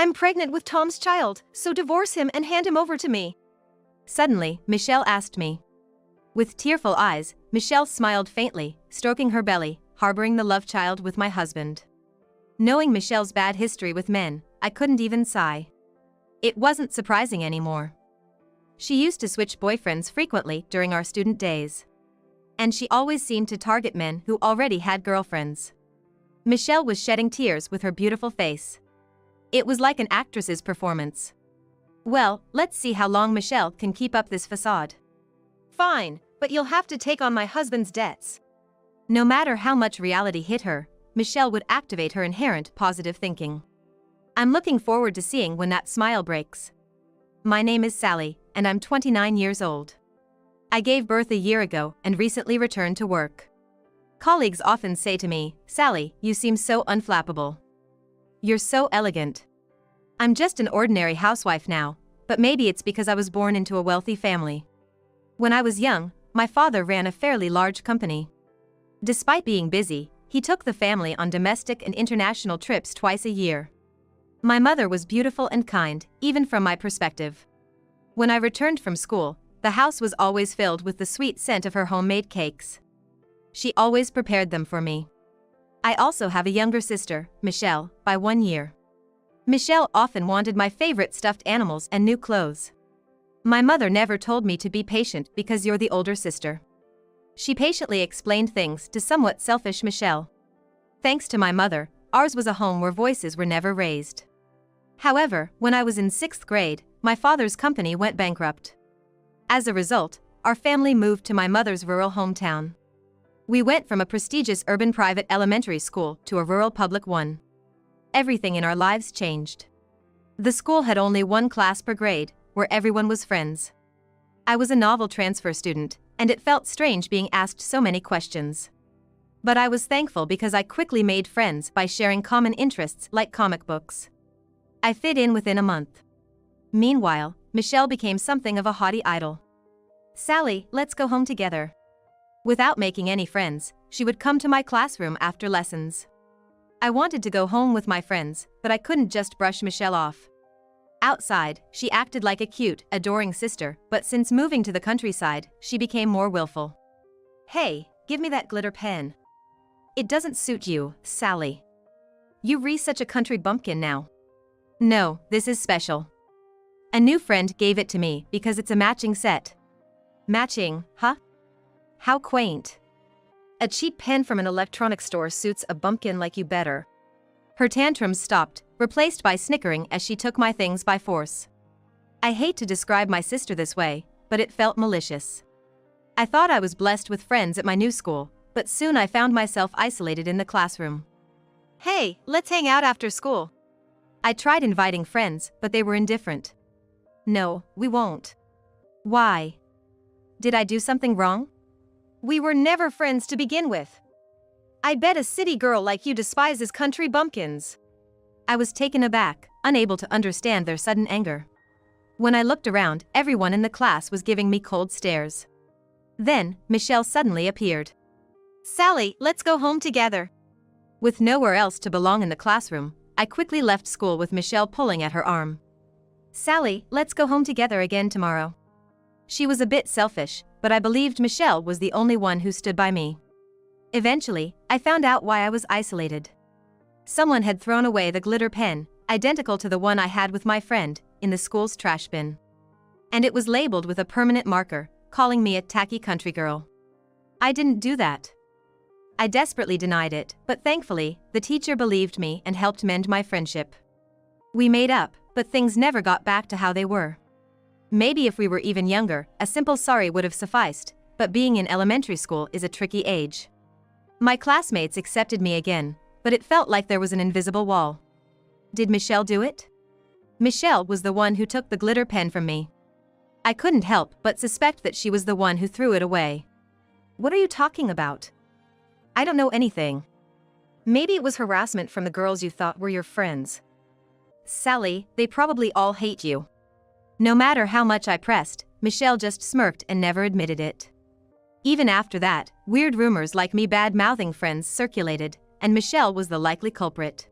I'm pregnant with Tom's child, so divorce him and hand him over to me. Suddenly, Michelle asked me. With tearful eyes, Michelle smiled faintly, stroking her belly, harboring the love child with my husband. Knowing Michelle's bad history with men, I couldn't even sigh. It wasn't surprising anymore. She used to switch boyfriends frequently during our student days. And she always seemed to target men who already had girlfriends. Michelle was shedding tears with her beautiful face. It was like an actress's performance. Well, let's see how long Michelle can keep up this facade. Fine, but you'll have to take on my husband's debts. No matter how much reality hit her, Michelle would activate her inherent positive thinking. I'm looking forward to seeing when that smile breaks. My name is Sally, and I'm 29 years old. I gave birth a year ago and recently returned to work. Colleagues often say to me, "Sally, you seem so unflappable. You're so elegant." I'm just an ordinary housewife now, but maybe it's because I was born into a wealthy family. When I was young, my father ran a fairly large company. Despite being busy, he took the family on domestic and international trips twice a year. My mother was beautiful and kind, even from my perspective. When I returned from school, the house was always filled with the sweet scent of her homemade cakes. She always prepared them for me. I also have a younger sister, Michelle, by 1 year. Michelle often wanted my favorite stuffed animals and new clothes. My mother never told me to be patient because you're the older sister. She patiently explained things to somewhat selfish Michelle. Thanks to my mother, ours was a home where voices were never raised. However, when I was in 6th grade, my father's company went bankrupt. As a result, our family moved to my mother's rural hometown. We went from a prestigious urban private elementary school to a rural public one. Everything in our lives changed. The school had only one class per grade, where everyone was friends. I was a novel transfer student, and it felt strange being asked so many questions. But I was thankful because I quickly made friends by sharing common interests like comic books. I fit in within a month. Meanwhile, Michelle became something of a haughty idol. "Sally, let's go home together." Without making any friends, she would come to my classroom after lessons. I wanted to go home with my friends, but I couldn't just brush Michelle off. Outside, she acted like a cute, adoring sister, but since moving to the countryside, she became more willful. "Hey, give me that glitter pen." "It doesn't suit you, Sally. You're such a country bumpkin now." "No, this is special. A new friend gave it to me because it's a matching set." "Matching, huh? How quaint. A cheap pen from an electronics store suits a bumpkin like you better." Her tantrums stopped, replaced by snickering as she took my things by force. I hate to describe my sister this way, but it felt malicious. I thought I was blessed with friends at my new school, but soon I found myself isolated in the classroom. "Hey, let's hang out after school." I tried inviting friends, but they were indifferent. "No, we won't." "Why? Did I do something wrong?" "We were never friends to begin with. I bet a city girl like you despises country bumpkins." I was taken aback, unable to understand their sudden anger. When I looked around, everyone in the class was giving me cold stares. Then, Michelle suddenly appeared. "Sally, let's go home together." With nowhere else to belong in the classroom, I quickly left school with Michelle pulling at her arm. "Sally, let's go home together again tomorrow." She was a bit selfish, but I believed Michelle was the only one who stood by me. Eventually, I found out why I was isolated. Someone had thrown away the glitter pen, identical to the one I had with my friend, in the school's trash bin. And it was labeled with a permanent marker, calling me a tacky country girl. I didn't do that. I desperately denied it, but thankfully, the teacher believed me and helped mend my friendship. We made up, but things never got back to how they were. Maybe if we were even younger, a simple sorry would have sufficed, but being in elementary school is a tricky age. My classmates accepted me again, but it felt like there was an invisible wall. Did Michelle do it? Michelle was the one who took the glitter pen from me. I couldn't help but suspect that she was the one who threw it away. "What are you talking about?" "I don't know anything." "Maybe it was harassment from the girls you thought were your friends." "Sally, they probably all hate you." No matter how much I pressed, Michelle just smirked and never admitted it. Even after that, weird rumors like me bad-mouthing friends circulated, and Michelle was the likely culprit.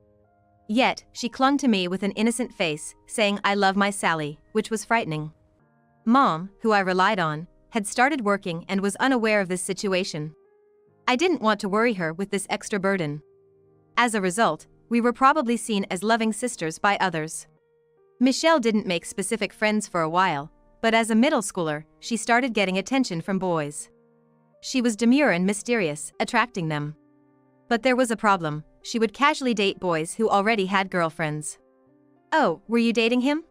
Yet, she clung to me with an innocent face, saying I love my Sally, which was frightening. Mom, who I relied on, had started working and was unaware of this situation. I didn't want to worry her with this extra burden. As a result, we were probably seen as loving sisters by others. Michelle didn't make specific friends for a while, but as a middle schooler, she started getting attention from boys. She was demure and mysterious, attracting them. But there was a problem: she would casually date boys who already had girlfriends. Oh, were you dating him?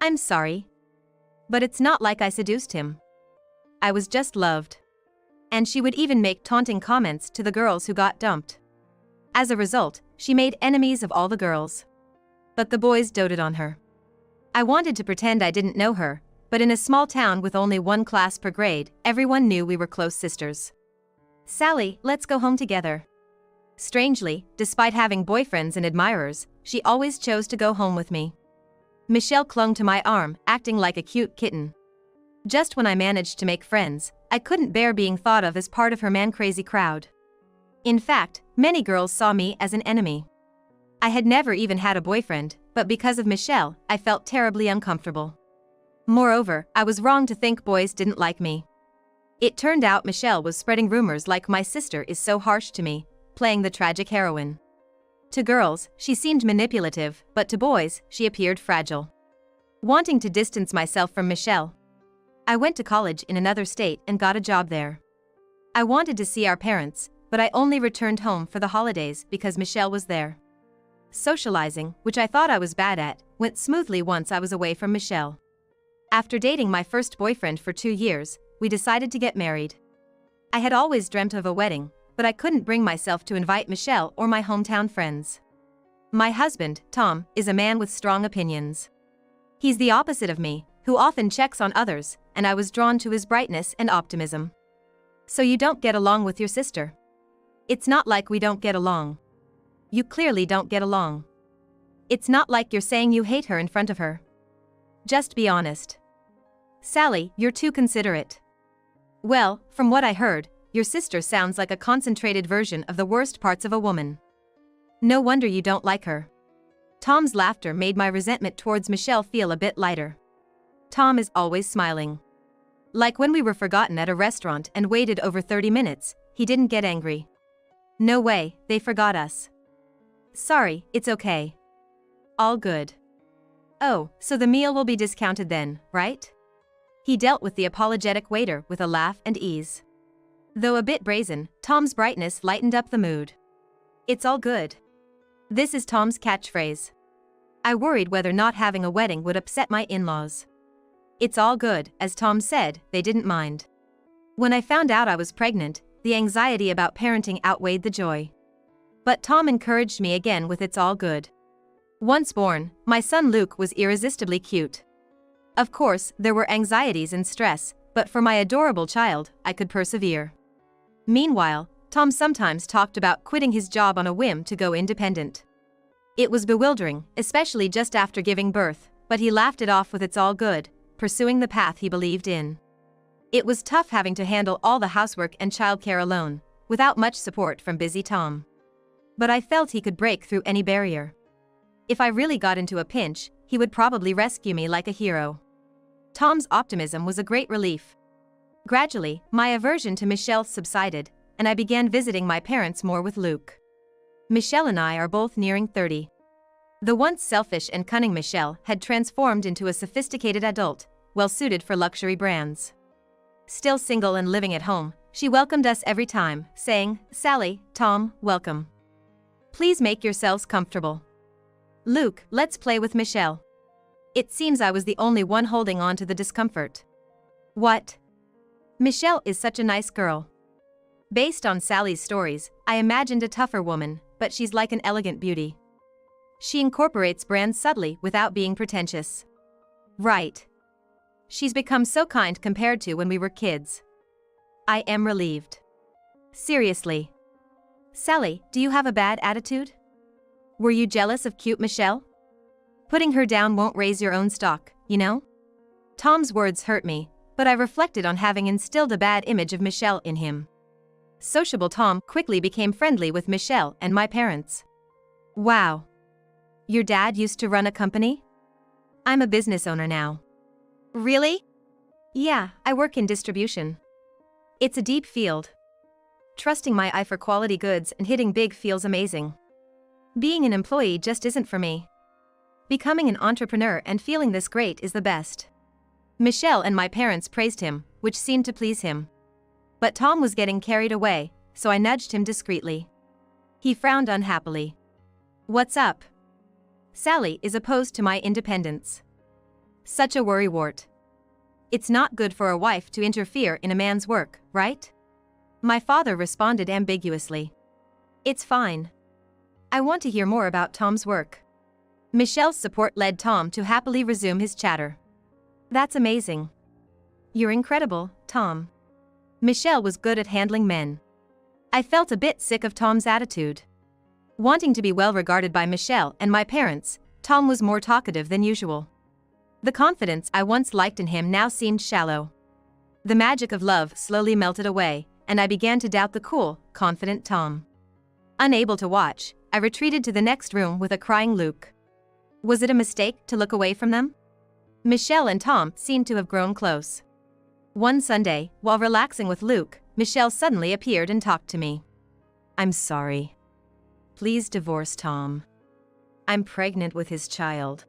I'm sorry. But it's not like I seduced him. I was just loved. And she would even make taunting comments to the girls who got dumped. As a result, she made enemies of all the girls. But the boys doted on her. I wanted to pretend I didn't know her, but in a small town with only one class per grade, everyone knew we were close sisters. Sally, let's go home together. Strangely, despite having boyfriends and admirers, she always chose to go home with me. Michelle clung to my arm, acting like a cute kitten. Just when I managed to make friends, I couldn't bear being thought of as part of her man-crazy crowd. In fact, many girls saw me as an enemy. I had never even had a boyfriend, but because of Michelle, I felt terribly uncomfortable. Moreover, I was wrong to think boys didn't like me. It turned out Michelle was spreading rumors like my sister is so harsh to me, playing the tragic heroine. To girls, she seemed manipulative, but to boys, she appeared fragile. Wanting to distance myself from Michelle, I went to college in another state and got a job there. I wanted to see our parents, but I only returned home for the holidays because Michelle was there. Socializing, which I thought I was bad at, went smoothly once I was away from Michelle. After dating my first boyfriend for 2 years, we decided to get married. I had always dreamt of a wedding, but I couldn't bring myself to invite Michelle or my hometown friends. My husband, Tom, is a man with strong opinions. He's the opposite of me, who often checks on others, and I was drawn to his brightness and optimism. So you don't get along with your sister? It's not like we don't get along. You clearly don't get along. It's not like you're saying you hate her in front of her. Just be honest. Sally, you're too considerate. Well, from what I heard, your sister sounds like a concentrated version of the worst parts of a woman. No wonder you don't like her. Tom's laughter made my resentment towards Michelle feel a bit lighter. Tom is always smiling. Like when we were forgotten at a restaurant and waited over 30 minutes, he didn't get angry. No way, they forgot us. Sorry, it's okay. All good. Oh, so the meal will be discounted then, right? He dealt with the apologetic waiter with a laugh and ease. Though a bit brazen, Tom's brightness lightened up the mood. It's all good. This is Tom's catchphrase. I worried whether not having a wedding would upset my in-laws. It's all good, as Tom said, they didn't mind. When I found out I was pregnant, the anxiety about parenting outweighed the joy. But Tom encouraged me again with it's all good. Once born, my son Luke was irresistibly cute. Of course, there were anxieties and stress, but for my adorable child, I could persevere. Meanwhile, Tom sometimes talked about quitting his job on a whim to go independent. It was bewildering, especially just after giving birth, but he laughed it off with it's all good, pursuing the path he believed in. It was tough having to handle all the housework and childcare alone, without much support from busy Tom. But I felt he could break through any barrier. If I really got into a pinch, he would probably rescue me like a hero. Tom's optimism was a great relief. Gradually, my aversion to Michelle subsided, and I began visiting my parents more with Luke. Michelle and I are both nearing 30. The once selfish and cunning Michelle had transformed into a sophisticated adult, well-suited for luxury brands. Still single and living at home, she welcomed us every time, saying, "Sally, Tom, welcome. Please make yourselves comfortable. Luke, let's play with Michelle." It seems I was the only one holding on to the discomfort. What? Michelle is such a nice girl. Based on Sally's stories, I imagined a tougher woman, but she's like an elegant beauty. She incorporates brands subtly without being pretentious. Right. She's become so kind compared to when we were kids. I am relieved. Seriously. Sally, do you have a bad attitude? Were you jealous of cute Michelle? Putting her down won't raise your own stock, you know? Tom's words hurt me, but I reflected on having instilled a bad image of Michelle in him. Sociable Tom quickly became friendly with Michelle and my parents. Wow. Your dad used to run a company? I'm a business owner now. Really? Yeah, I work in distribution. It's a deep field. Trusting my eye for quality goods and hitting big feels amazing. Being an employee just isn't for me. Becoming an entrepreneur and feeling this great is the best. Michelle and my parents praised him, which seemed to please him. But Tom was getting carried away, so I nudged him discreetly. He frowned unhappily. What's up? Sally is opposed to my independence. Such a worrywart. It's not good for a wife to interfere in a man's work, right? My father responded ambiguously. It's fine. I want to hear more about Tom's work. Michelle's support led Tom to happily resume his chatter. That's amazing. You're incredible, Tom. Michelle was good at handling men. I felt a bit sick of Tom's attitude. Wanting to be well regarded by Michelle and my parents, Tom was more talkative than usual. The confidence I once liked in him now seemed shallow. The magic of love slowly melted away, and I began to doubt the cool, confident Tom. Unable to watch, I retreated to the next room with a crying Luke. Was it a mistake to look away from them? Michelle and Tom seemed to have grown close. One Sunday, while relaxing with Luke, Michelle suddenly appeared and talked to me. I'm sorry. Please divorce Tom. I'm pregnant with his child.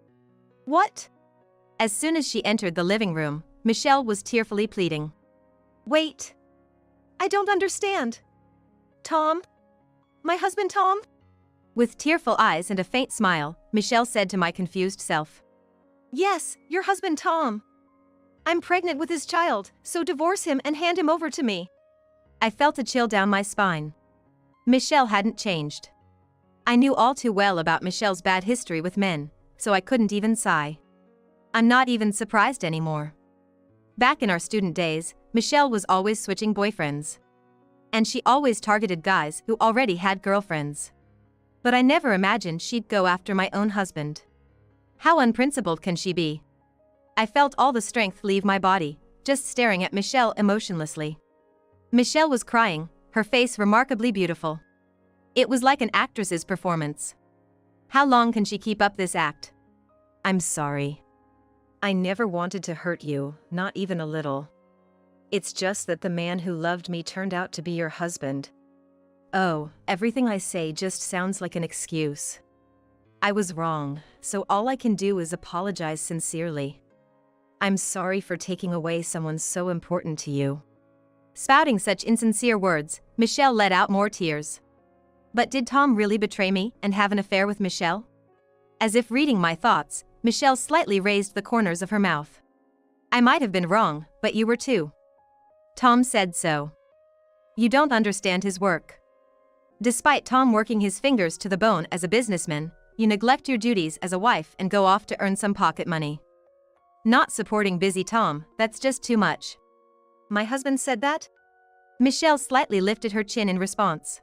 What? As soon as she entered the living room, Michelle was tearfully pleading. Wait. I don't understand. Tom? My husband Tom? With tearful eyes and a faint smile, Michelle said to my confused self. Yes, your husband Tom. I'm pregnant with his child, so divorce him and hand him over to me. I felt a chill down my spine. Michelle hadn't changed. I knew all too well about Michelle's bad history with men, so I couldn't even sigh. I'm not even surprised anymore. Back in our student days, Michelle was always switching boyfriends. And she always targeted guys who already had girlfriends. But I never imagined she'd go after my own husband. How unprincipled can she be? I felt all the strength leave my body, just staring at Michelle emotionlessly. Michelle was crying, her face remarkably beautiful. It was like an actress's performance. How long can she keep up this act? I'm sorry. I never wanted to hurt you, not even a little. It's just that the man who loved me turned out to be your husband. Oh, everything I say just sounds like an excuse. I was wrong, so all I can do is apologize sincerely. I'm sorry for taking away someone so important to you. Spouting such insincere words, Michelle let out more tears. But did Tom really betray me and have an affair with Michelle? As if reading my thoughts, Michelle slightly raised the corners of her mouth. I might have been wrong, but you were too. Tom said so. You don't understand his work. Despite Tom working his fingers to the bone as a businessman, you neglect your duties as a wife and go off to earn some pocket money. Not supporting busy Tom, that's just too much. My husband said that? Michelle slightly lifted her chin in response.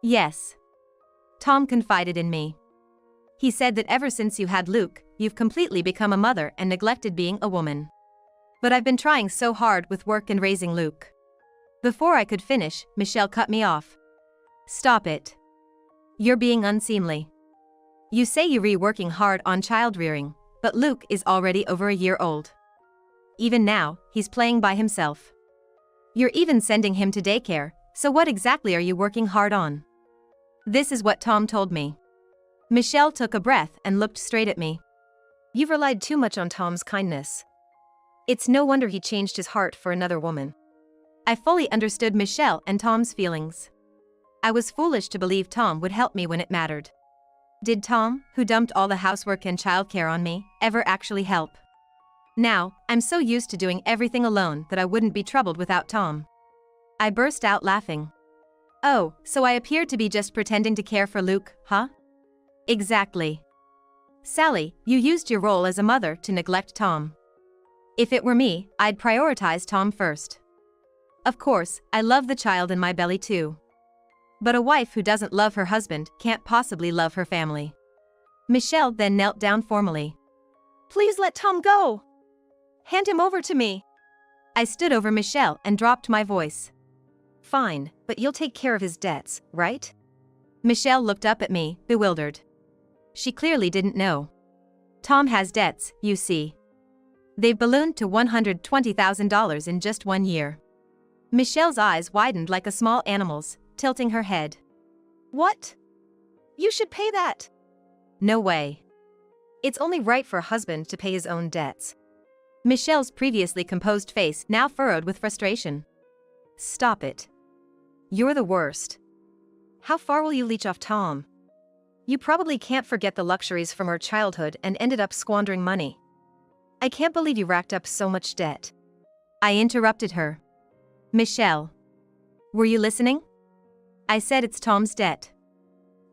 Yes. Tom confided in me. He said that ever since you had Luke, you've completely become a mother and neglected being a woman. But I've been trying so hard with work and raising Luke. Before I could finish, Michelle cut me off. Stop it. You're being unseemly. You say you're working hard on child rearing, but Luke is already over a year old. Even now, he's playing by himself. You're even sending him to daycare, so what exactly are you working hard on? This is what Tom told me. Michelle took a breath and looked straight at me. You've relied too much on Tom's kindness. It's no wonder he changed his heart for another woman. I fully understood Michelle and Tom's feelings. I was foolish to believe Tom would help me when it mattered. Did Tom, who dumped all the housework and childcare on me, ever actually help? Now, I'm so used to doing everything alone that I wouldn't be troubled without Tom. I burst out laughing. Oh, so I appeared to be just pretending to care for Luke, huh? Exactly. Sally, you used your role as a mother to neglect Tom. If it were me, I'd prioritize Tom first. Of course, I love the child in my belly too. But a wife who doesn't love her husband can't possibly love her family. Michelle then knelt down formally. Please let Tom go. Hand him over to me. I stood over Michelle and dropped my voice. Fine, but you'll take care of his debts, right? Michelle looked up at me, bewildered. She clearly didn't know. Tom has debts, you see. They've ballooned to $120,000 in just 1 year. Michelle's eyes widened like a small animal's, tilting her head. What? You should pay that. No way. It's only right for a husband to pay his own debts. Michelle's previously composed face now furrowed with frustration. Stop it. You're the worst. How far will you leech off Tom? You probably can't forget the luxuries from her childhood and ended up squandering money. I can't believe you racked up so much debt. I interrupted her. Michelle. Were you listening? I said it's Tom's debt.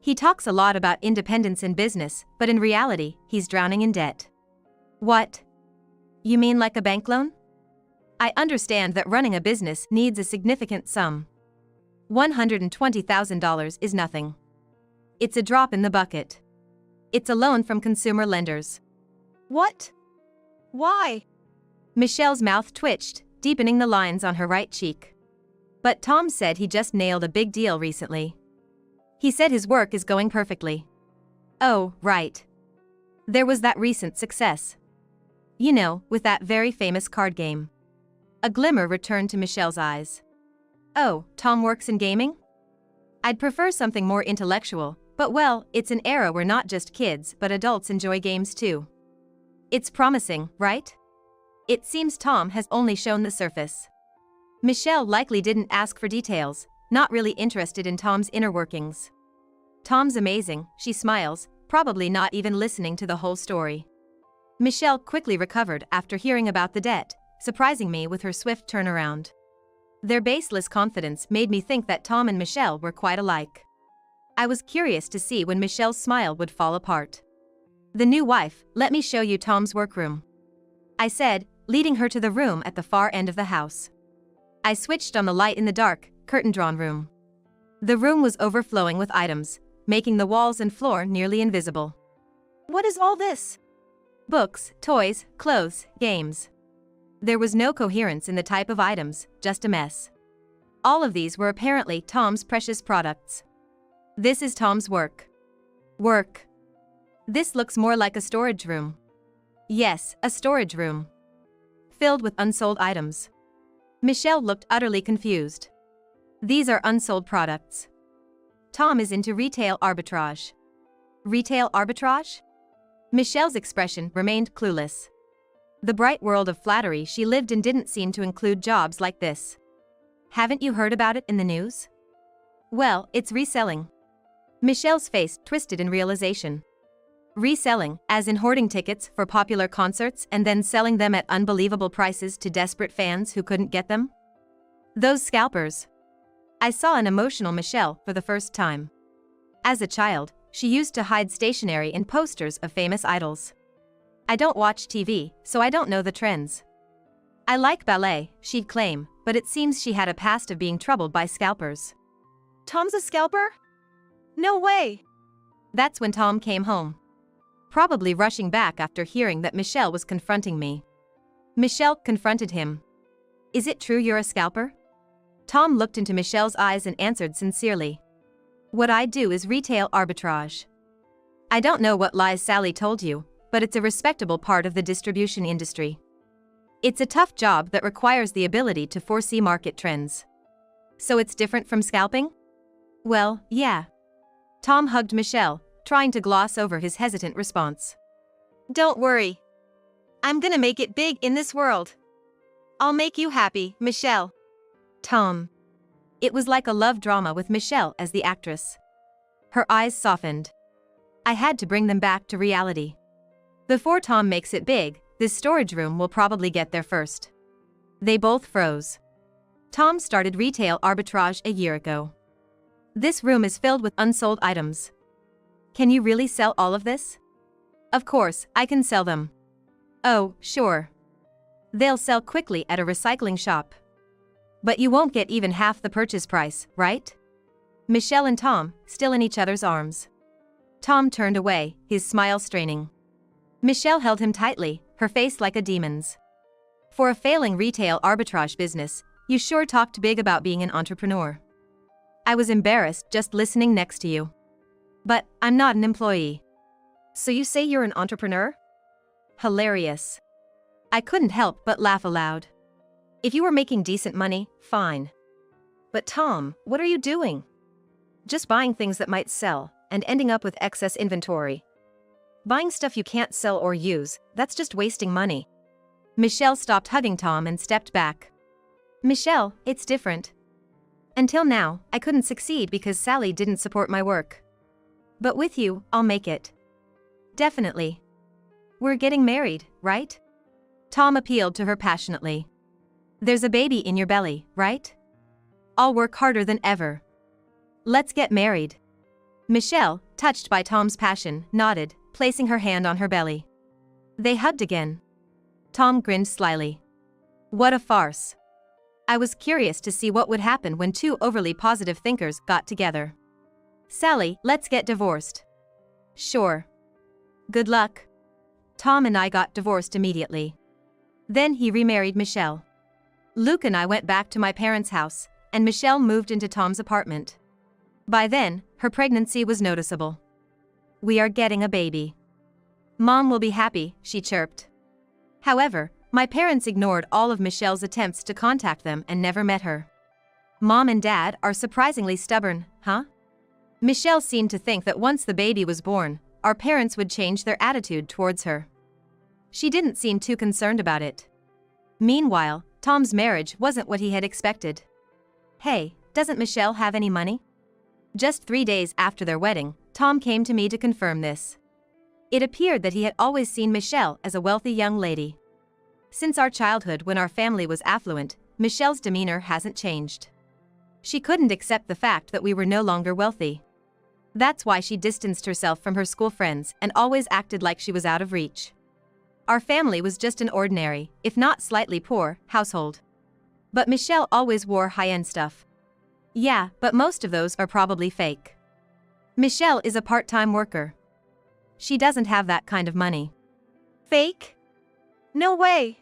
He talks a lot about independence in business, but in reality, he's drowning in debt. What? You mean like a bank loan? I understand that running a business needs a significant sum. $120,000 is nothing. It's a drop in the bucket. It's a loan from consumer lenders. What? Why? Michelle's mouth twitched, deepening the lines on her right cheek. But Tom said he just nailed a big deal recently. He said his work is going perfectly. Oh, right. There was that recent success. You know, with that very famous card game. A glimmer returned to Michelle's eyes. Oh, Tom works in gaming? I'd prefer something more intellectual, but well, it's an era where not just kids but adults enjoy games too. It's promising, right? It seems Tom has only shown the surface. Michelle likely didn't ask for details, not really interested in Tom's inner workings. Tom's amazing, she smiles, probably not even listening to the whole story. Michelle quickly recovered after hearing about the debt, surprising me with her swift turnaround. Their baseless confidence made me think that Tom and Michelle were quite alike. I was curious to see when Michelle's smile would fall apart. The new wife, let me show you Tom's workroom. I said, leading her to the room at the far end of the house. I switched on the light in the dark, curtain-drawn room. The room was overflowing with items, making the walls and floor nearly invisible. What is all this? Books, toys, clothes, games. There was no coherence in the type of items, just a mess. All of these were apparently Tom's precious products. This is Tom's work. Work. This looks more like a storage room. Yes, a storage room. Filled with unsold items. Michelle looked utterly confused. These are unsold products. Tom is into retail arbitrage. Retail arbitrage? Michelle's expression remained clueless. The bright world of flattery she lived in didn't seem to include jobs like this. Haven't you heard about it in the news? Well, it's reselling. Michelle's face twisted in realization. Reselling, as in hoarding tickets for popular concerts and then selling them at unbelievable prices to desperate fans who couldn't get them? Those scalpers. I saw an emotional Michelle for the first time. As a child, she used to hide stationery and posters of famous idols. I don't watch TV, so I don't know the trends. I like ballet, she'd claim, but it seems she had a past of being troubled by scalpers. Tom's a scalper? No way! That's when Tom came home. Probably rushing back after hearing that Michelle was confronting me. Michelle confronted him. Is it true you're a scalper? Tom looked into Michelle's eyes and answered sincerely. What I do is retail arbitrage. I don't know what lies Sally told you, but it's a respectable part of the distribution industry. It's a tough job that requires the ability to foresee market trends. So it's different from scalping? Well, yeah. Tom hugged Michelle, trying to gloss over his hesitant response. Don't worry. I'm gonna make it big in this world. I'll make you happy, Michelle. Tom. It was like a love drama with Michelle as the actress. Her eyes softened. I had to bring them back to reality. Before Tom makes it big, this storage room will probably get there first. They both froze. Tom started retail arbitrage a year ago. This room is filled with unsold items. Can you really sell all of this? Of course, I can sell them. Oh, sure. They'll sell quickly at a recycling shop. But you won't get even half the purchase price, right? Michelle and Tom, still in each other's arms. Tom turned away, his smile straining. Michelle held him tightly, her face like a demon's. For a failing retail arbitrage business, you sure talked big about being an entrepreneur. I was embarrassed just listening next to you. But I'm not an employee. So you say you're an entrepreneur? Hilarious. I couldn't help but laugh aloud. If you were making decent money, fine. But Tom, what are you doing? Just buying things that might sell, and ending up with excess inventory. Buying stuff you can't sell or use, that's just wasting money. Michelle stopped hugging Tom and stepped back. Michelle, it's different. Until now, I couldn't succeed because Sally didn't support my work. But with you, I'll make it. Definitely. We're getting married, right? Tom appealed to her passionately. There's a baby in your belly, right? I'll work harder than ever. Let's get married. Michelle, touched by Tom's passion, nodded, placing her hand on her belly. They hugged again. Tom grinned slyly. What a farce. I was curious to see what would happen when two overly positive thinkers got together. Sally, let's get divorced. Sure. Good luck. Tom and I got divorced immediately. Then he remarried Michelle. Luke and I went back to my parents' house, and Michelle moved into Tom's apartment. By then, her pregnancy was noticeable. We are getting a baby. Mom will be happy, she chirped. However, my parents ignored all of Michelle's attempts to contact them and never met her. Mom and Dad are surprisingly stubborn, huh? Michelle seemed to think that once the baby was born, our parents would change their attitude towards her. She didn't seem too concerned about it. Meanwhile, Tom's marriage wasn't what he had expected. Hey, doesn't Michelle have any money? Just 3 days after their wedding, Tom came to me to confirm this. It appeared that he had always seen Michelle as a wealthy young lady. Since our childhood when our family was affluent, Michelle's demeanor hasn't changed. She couldn't accept the fact that we were no longer wealthy. That's why she distanced herself from her school friends and always acted like she was out of reach. Our family was just an ordinary, if not slightly poor, household. But Michelle always wore high-end stuff. Yeah, but most of those are probably fake. Michelle is a part-time worker. She doesn't have that kind of money. Fake? No way.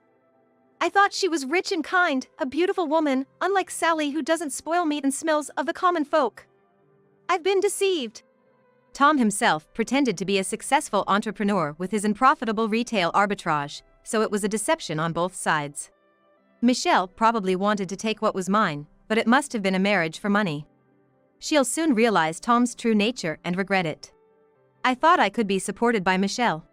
I thought she was rich and kind, a beautiful woman, unlike Sally who doesn't spoil meat and smells of the common folk. I've been deceived. Tom himself pretended to be a successful entrepreneur with his unprofitable retail arbitrage, so it was a deception on both sides. Michelle probably wanted to take what was mine, but it must have been a marriage for money. She'll soon realize Tom's true nature and regret it. I thought I could be supported by Michelle.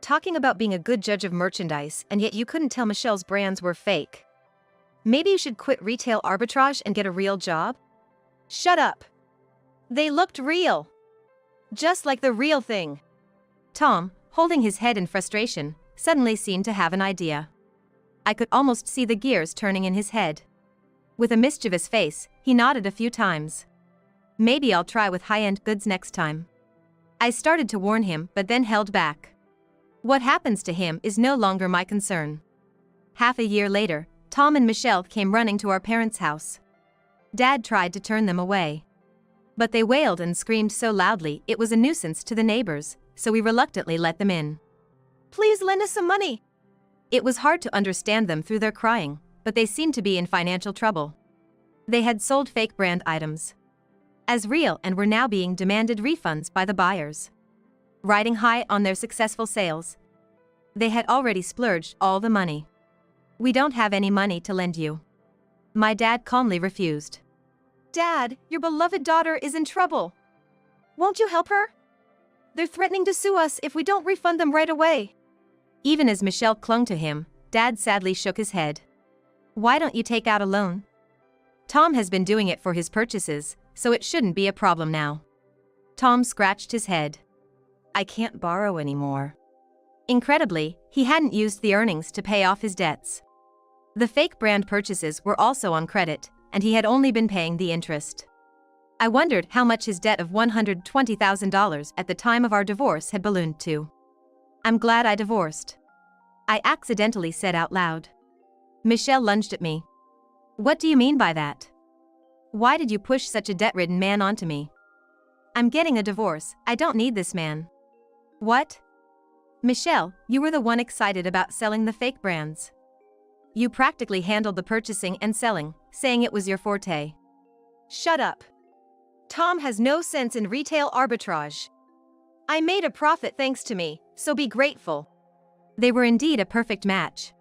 Talking about being a good judge of merchandise, and yet you couldn't tell Michelle's brands were fake. Maybe you should quit retail arbitrage and get a real job? Shut up. They looked real. Just like the real thing. Tom, holding his head in frustration, suddenly seemed to have an idea. I could almost see the gears turning in his head. With a mischievous face, he nodded a few times. Maybe I'll try with high-end goods next time. I started to warn him but then held back. What happens to him is no longer my concern. Half a year later, Tom and Michelle came running to our parents' house. Dad tried to turn them away. But they wailed and screamed so loudly it was a nuisance to the neighbors, so we reluctantly let them in. Please lend us some money. It was hard to understand them through their crying, but they seemed to be in financial trouble. They had sold fake brand items as real and were now being demanded refunds by the buyers. Riding high on their successful sales, they had already splurged all the money. We don't have any money to lend you. My dad calmly refused. Dad, your beloved daughter is in trouble. Won't you help her? They're threatening to sue us if we don't refund them right away. Even as Michelle clung to him, Dad sadly shook his head. Why don't you take out a loan? Tom has been doing it for his purchases, so it shouldn't be a problem now. Tom scratched his head. I can't borrow anymore. Incredibly, he hadn't used the earnings to pay off his debts. The fake brand purchases were also on credit, and he had only been paying the interest. I wondered how much his debt of $120,000 at the time of our divorce had ballooned to. I'm glad I divorced. I accidentally said out loud. Michelle lunged at me. What do you mean by that? Why did you push such a debt-ridden man onto me? I'm getting a divorce, I don't need this man. What? Michelle, you were the one excited about selling the fake brands. You practically handled the purchasing and selling, saying it was your forte. Shut up. Tom has no sense in retail arbitrage. I made a profit thanks to me, so be grateful. They were indeed a perfect match.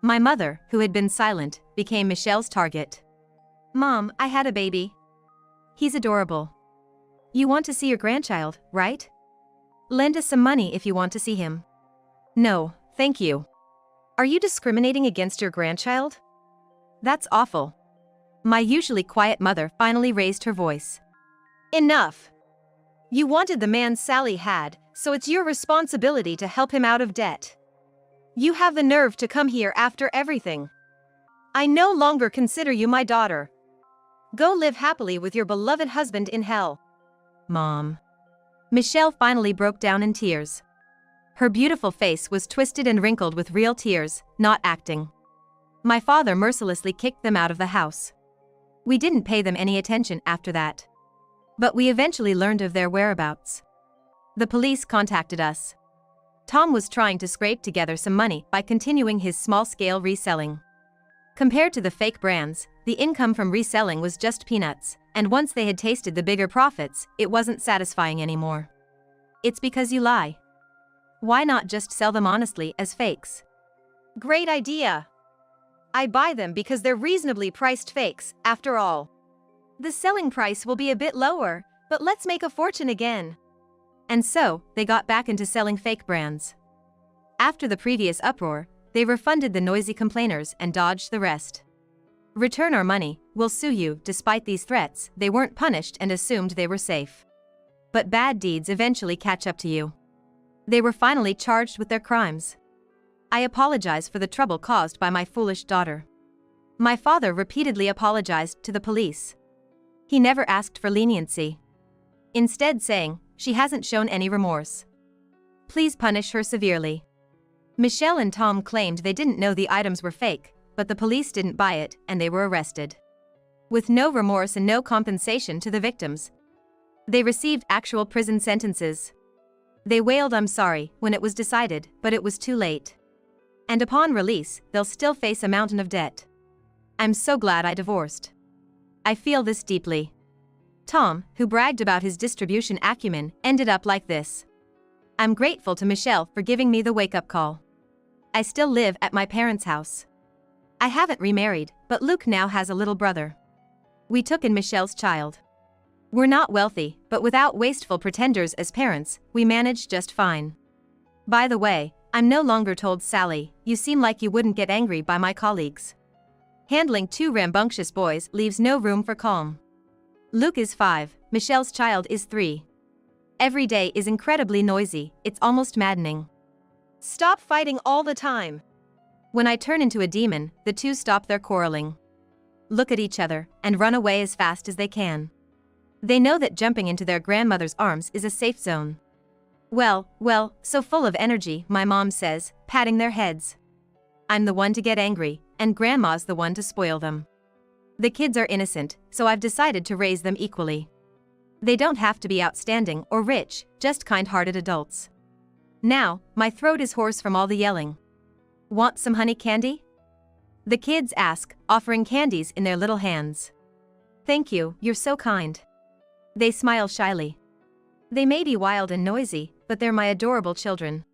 My mother, who had been silent, became Michelle's target. Mom, I had a baby. He's adorable. You want to see your grandchild, right? Lend us some money if you want to see him. No, thank you. Are you discriminating against your grandchild? That's awful. My usually quiet mother finally raised her voice. Enough. You wanted the man Sally had, so it's your responsibility to help him out of debt. You have the nerve to come here after everything. I no longer consider you my daughter. Go live happily with your beloved husband in hell. Mom. Michelle finally broke down in tears. Her beautiful face was twisted and wrinkled with real tears, not acting. My father mercilessly kicked them out of the house. We didn't pay them any attention after that. But we eventually learned of their whereabouts. The police contacted us. Tom was trying to scrape together some money by continuing his small-scale reselling. Compared to the fake brands, the income from reselling was just peanuts, and once they had tasted the bigger profits, it wasn't satisfying anymore. It's because you lie. Why not just sell them honestly as fakes? Great idea. I buy them because they're reasonably priced fakes, after all. The selling price will be a bit lower, but let's make a fortune again. And so, they got back into selling fake brands. After the previous uproar, they refunded the noisy complainers and dodged the rest. Return our money, we'll sue you. Despite these threats, they weren't punished and assumed they were safe. But bad deeds eventually catch up to you. They were finally charged with their crimes. I apologize for the trouble caused by my foolish daughter. My father repeatedly apologized to the police. He never asked for leniency. Instead saying, she hasn't shown any remorse. Please punish her severely. Michelle and Tom claimed they didn't know the items were fake, but the police didn't buy it and they were arrested. With no remorse and no compensation to the victims. They received actual prison sentences. They wailed "I'm sorry" when it was decided, but it was too late. And upon release, they'll still face a mountain of debt. I'm so glad I divorced. I feel this deeply. Tom, who bragged about his distribution acumen, ended up like this. I'm grateful to Michelle for giving me the wake-up call. I still live at my parents' house. I haven't remarried, but Luke now has a little brother. We took in Michelle's child. We're not wealthy, but without wasteful pretenders as parents, we manage just fine. By the way, I'm no longer told Sally, you seem like you wouldn't get angry by my colleagues. Handling two rambunctious boys leaves no room for calm. Luke is 5, Michelle's child is 3. Every day is incredibly noisy, it's almost maddening. Stop fighting all the time. When I turn into a demon, the two stop their quarreling. Look at each other, and run away as fast as they can. They know that jumping into their grandmother's arms is a safe zone. Well, so full of energy, my mom says, patting their heads. I'm the one to get angry, and grandma's the one to spoil them. The kids are innocent, so I've decided to raise them equally. They don't have to be outstanding or rich, just kind-hearted adults. Now, my throat is hoarse from all the yelling. Want some honey candy? The kids ask, offering candies in their little hands. Thank you, you're so kind. They smile shyly. They may be wild and noisy, but they're my adorable children.